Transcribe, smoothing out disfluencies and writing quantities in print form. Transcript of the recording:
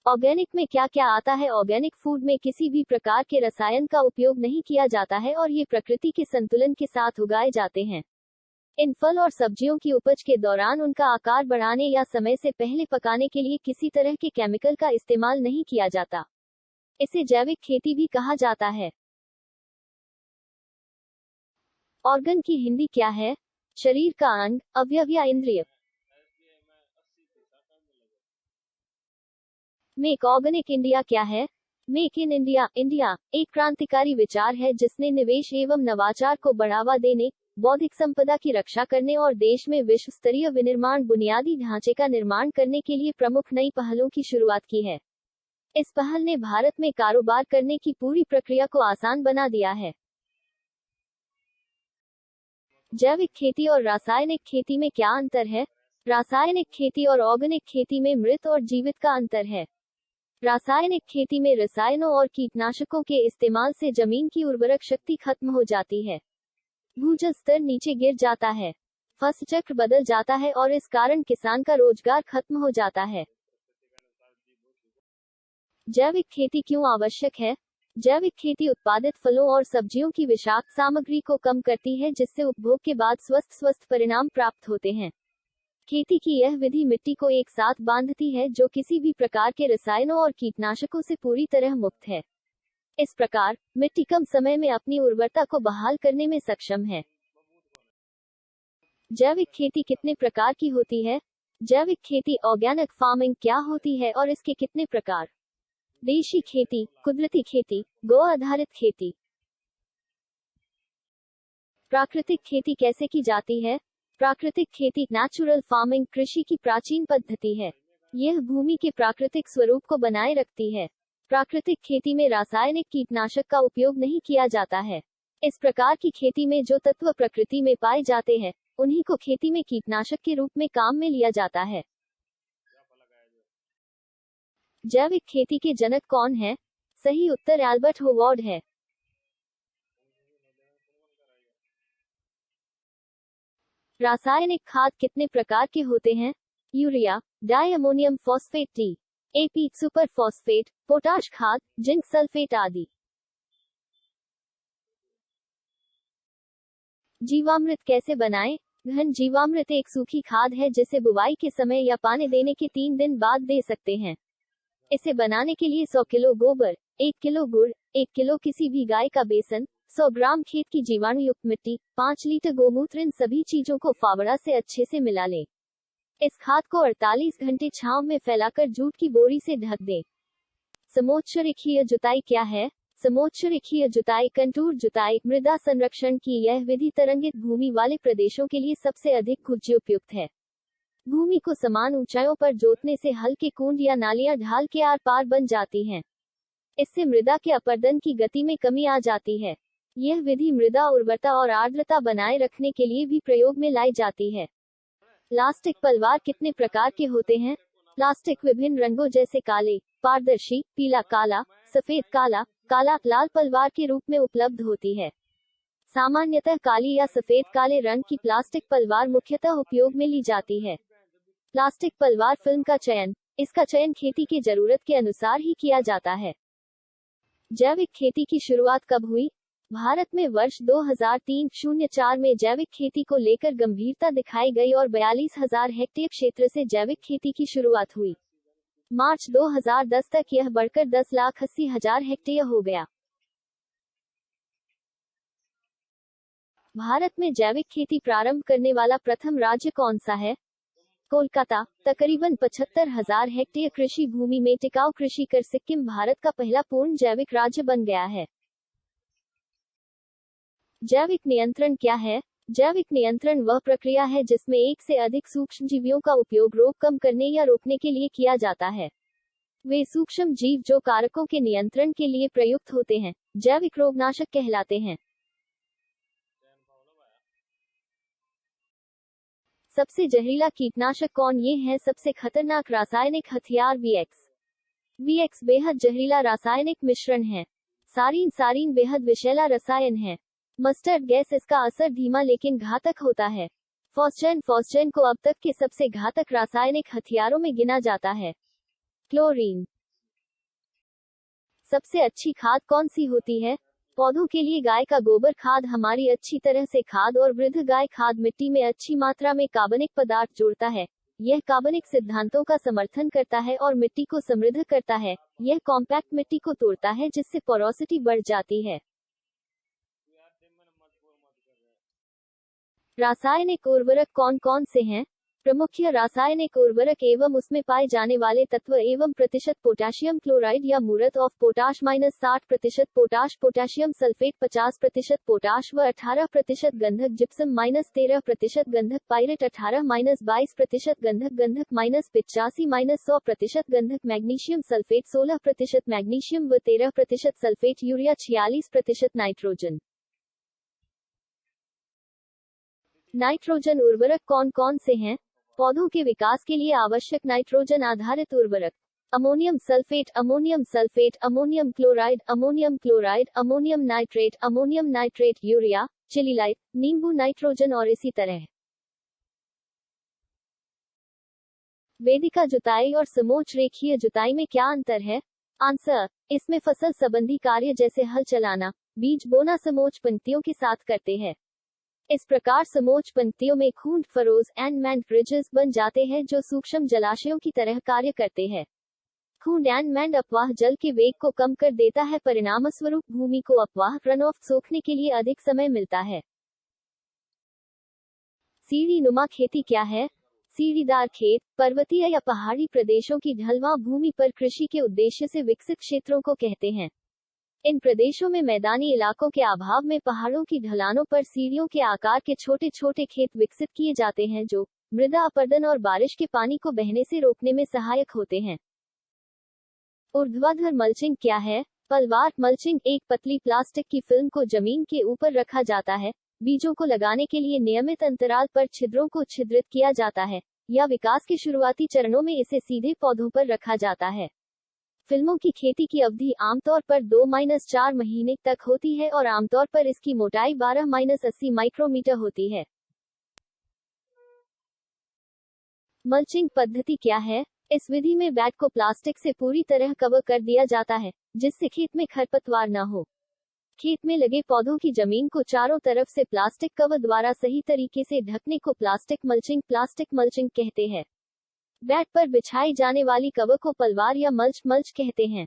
Organic में क्या क्या आता है? ऑर्गेनिक फूड में किसी भी प्रकार के रसायन का उपयोग नहीं किया जाता है और ये प्रकृति के संतुलन के साथ उगाए जाते हैं। इन फल और सब्जियों की उपज के दौरान उनका आकार बढ़ाने या समय से पहले पकाने के लिए किसी तरह के केमिकल का इस्तेमाल नहीं किया जाता। इसे जैविक खेती भी कहा जाता है। ऑर्गन की हिंदी क्या है? शरीर का अंग, अवयव या इंद्रिय। मेक ऑर्गेनिक इंडिया क्या है? मेक इन इंडिया, इंडिया एक क्रांतिकारी विचार है जिसने निवेश एवं नवाचार को बढ़ावा देने, बौद्धिक संपदा की रक्षा करने और देश में विश्व स्तरीय विनिर्माण बुनियादी ढांचे का निर्माण करने के लिए प्रमुख नई पहलों की शुरुआत की है। इस पहल ने भारत में कारोबार करने की पूरी प्रक्रिया को आसान बना दिया है। जैविक खेती और रासायनिक खेती में क्या अंतर है? रासायनिक खेती और ऑर्गेनिक खेती में मृत और जीवित का अंतर है। रासायनिक खेती में रसायनों और कीटनाशकों के इस्तेमाल से जमीन की उर्वरक शक्ति खत्म हो जाती है, भूजल स्तर नीचे गिर जाता है, फसल चक्र बदल जाता है और इस कारण किसान का रोजगार खत्म हो जाता है। जैविक खेती क्यों आवश्यक है? जैविक खेती उत्पादित फलों और सब्जियों की विषाक्त सामग्री को कम करती है जिससे उपभोग के बाद स्वस्थ परिणाम प्राप्त होते हैं। खेती की यह विधि मिट्टी को एक साथ बांधती है जो किसी भी प्रकार के रसायनों और कीटनाशकों से पूरी तरह मुक्त है। इस प्रकार मिट्टी कम समय में अपनी उर्वरता को बहाल करने में सक्षम है। जैविक खेती कितने प्रकार की होती है? जैविक खेती ऑर्गेनिक फार्मिंग क्या होती है और इसके कितने प्रकार? देशी खेती, कुदरती खेती, गौ आधारित खेती। प्राकृतिक खेती कैसे की जाती है? प्राकृतिक खेती नेचुरल फार्मिंग कृषि की प्राचीन पद्धति है। यह भूमि के प्राकृतिक स्वरूप को बनाए रखती है। प्राकृतिक खेती में रासायनिक कीटनाशक का उपयोग नहीं किया जाता है। इस प्रकार की खेती में जो तत्व प्रकृति में पाए जाते हैं, उन्हीं को खेती में कीटनाशक के रूप में काम में लिया जाता है। जैविक खेती के जनक कौन है? सही उत्तर एल्बर्ट होवार्ड है। रासायनिक खाद कितने प्रकार के होते हैं? Urea, di ammonium phosphate, DAP, super phosphate, potash खाद, जिंक सल्फेट आदि। जीवामृत कैसे बनाएं? घन जीवामृत एक सूखी खाद है जिसे बुवाई के समय या पानी देने के 3 दिन बाद दे सकते हैं। इसे बनाने के लिए 100 किलो गोबर, 1 किलो गुड़, 1 किलो किसी भी गाय का बेसन, 100 ग्राम खेत की जीवाणु युक्त मिट्टी, 5 लीटर गोमूत्र, इन सभी चीजों को फावड़ा से अच्छे से मिला लें। इस खाद को 48 घंटे छांव में फैलाकर जूट की बोरी से ढक दें। समोच्चरेखीय जुताई क्या है? समोच्चरेखीय जुताई कंटूर जुताई मृदा संरक्षण की यह विधि तरंगित भूमि वाले प्रदेशों के लिए सबसे अधिक उपयुक्त है। भूमि को समान ऊंचाइयों पर जोतने से हल्के कुंड या नालियां ढाल के आर पार बन जाती हैं। इससे मृदा के अपरदन की गति में कमी आ जाती है। यह विधि मृदा उर्वरता और आर्द्रता बनाए रखने के लिए भी प्रयोग में लाई जाती है। प्लास्टिक पलवार कितने प्रकार के होते हैं? प्लास्टिक विभिन्न रंगों जैसे काले, पारदर्शी, पीला काला, सफेद काला, काला लाल पलवार के रूप में उपलब्ध होती है। सामान्यतः काली या सफेद काले रंग की प्लास्टिक पलवार मुख्यतः उपयोग में ली जाती है। प्लास्टिक पलवार फिल्म का चयन, इसका चयन खेती की जरूरत के अनुसार ही किया जाता है। जैविक खेती की शुरुआत कब हुई? भारत में वर्ष 2003-04 में जैविक खेती को लेकर गंभीरता दिखाई गई और 42,000 हेक्टेयर क्षेत्र से जैविक खेती की शुरुआत हुई। मार्च 2010 तक यह बढ़कर 10,80,000 हेक्टेयर हो गया। भारत में जैविक खेती प्रारंभ करने वाला प्रथम राज्य कौन सा है? कोलकाता। तकरीबन 75,000 हेक्टेयर कृषि भूमि में टिकाऊ कृषि कर सिक्किम भारत का पहला पूर्ण जैविक राज्य बन गया है। जैविक नियंत्रण क्या है? जैविक नियंत्रण वह प्रक्रिया है जिसमें एक से अधिक सूक्ष्मजीवियों का उपयोग रोग कम करने या रोकने के लिए किया जाता है। वे सूक्ष्म जीव जो कारकों के नियंत्रण के लिए प्रयुक्त होते हैं, जैविक रोगनाशक कहलाते हैं। सबसे जहरीला कीटनाशक कौन? ये है सबसे खतरनाक रासायनिक हथियार VX बेहद जहरीला रासायनिक मिश्रण है। सारीन बेहद विषैला रसायन है। मस्टर्ड गैस इसका असर धीमा लेकिन घातक होता है। फॉस्जेन को अब तक के सबसे घातक रासायनिक हथियारों में गिना जाता है। क्लोरीन सबसे अच्छी खाद कौन सी होती है? पौधों के लिए गाय का गोबर खाद हमारी अच्छी तरह से खाद और वृद्ध गाय खाद मिट्टी में अच्छी मात्रा में कार्बनिक पदार्थ जोड़ता है। यह कार्बनिक सिद्धांतों का समर्थन करता है और मिट्टी को समृद्ध करता है। यह कॉम्पैक्ट मिट्टी को तोड़ता है जिससे पोरोसिटी बढ़ जाती है। रासायनिक उर्वरक कौन कौन से हैं? प्रमुख रासायनिक उर्वरक एवं उसमें पाए जाने वाले तत्व एवं प्रतिशत पोटेशियम क्लोराइड या मूरत of potash -60% potash, potassium sulphate 50% potash व 18% गंधक, जिप्सम -13% गंधक, पायरेट 18-22% गंधक, गंधक -85-100% गंधक, मैग्नीशियम सल्फेट 16% मैग्नीशियम व 13% सल्फेट, यूरिया 46% नाइट्रोजन। नाइट्रोजन उर्वरक कौन कौन से हैं? पौधों के विकास के लिए आवश्यक नाइट्रोजन आधारित उर्वरक: ammonium sulphate, ammonium sulphate, ammonium chloride, ammonium chloride, ammonium nitrate, urea, चिलीलाइट, नींबू नाइट्रोजन और इसी तरह। वेदिका जुताई और समोच्च रेखीय जुताई में क्या अंतर है? आंसर: इसमें फसल संबंधी कार्य जैसे हल चलाना, बीज बोना समोच्च पंक्तियों के साथ करते हैं। इस प्रकार समोच्च पंक्तियों में खूंट, फरोज एंड मैंड ब्रिजेस बन जाते हैं जो सूक्ष्म जलाशयों की तरह कार्य करते हैं। खूंट एंड मैंड अपवाह जल के वेग को कम कर देता है, परिणामस्वरूप भूमि को अपवाह रन ऑफ सोखने के लिए अधिक समय मिलता है। सीढ़ी नुमा खेती क्या है? सीढ़ीदार खेत, पर्वतीय या पहाड़ी प्रदेशों की ढलवां भूमि पर कृषि के उद्देश्य से विकसित क्षेत्रों को कहते हैं। इन प्रदेशों में मैदानी इलाकों के अभाव में पहाड़ों की ढलानों पर सीढ़ियों के आकार के छोटे छोटे खेत विकसित किए जाते हैं जो मृदा अपरदन और बारिश के पानी को बहने से रोकने में सहायक होते हैं। ऊर्ध्वाधर मल्चिंग क्या है? पलवार मल्चिंग एक पतली प्लास्टिक की फिल्म को जमीन के ऊपर रखा जाता है। बीजों को लगाने के लिए नियमित अंतराल पर छिद्रों को छिद्रित किया जाता है या विकास के शुरुआती चरणों में इसे सीधे पौधों पर रखा जाता है। फिल्मों की खेती की अवधि आमतौर पर 2-4 महीने तक होती है और आमतौर पर इसकी मोटाई 12-80 माइक्रोमीटर होती है। मल्चिंग पद्धति क्या है? इस विधि में बैग को प्लास्टिक से पूरी तरह कवर कर दिया जाता है जिससे खेत में खरपतवार न हो। खेत में लगे पौधों की जमीन को चारों तरफ से प्लास्टिक कवर द्वारा सही तरीके से ढकने को प्लास्टिक मल्चिंग कहते हैं। बैग पर बिछाई जाने वाली कवर को पलवार या मल्च कहते हैं।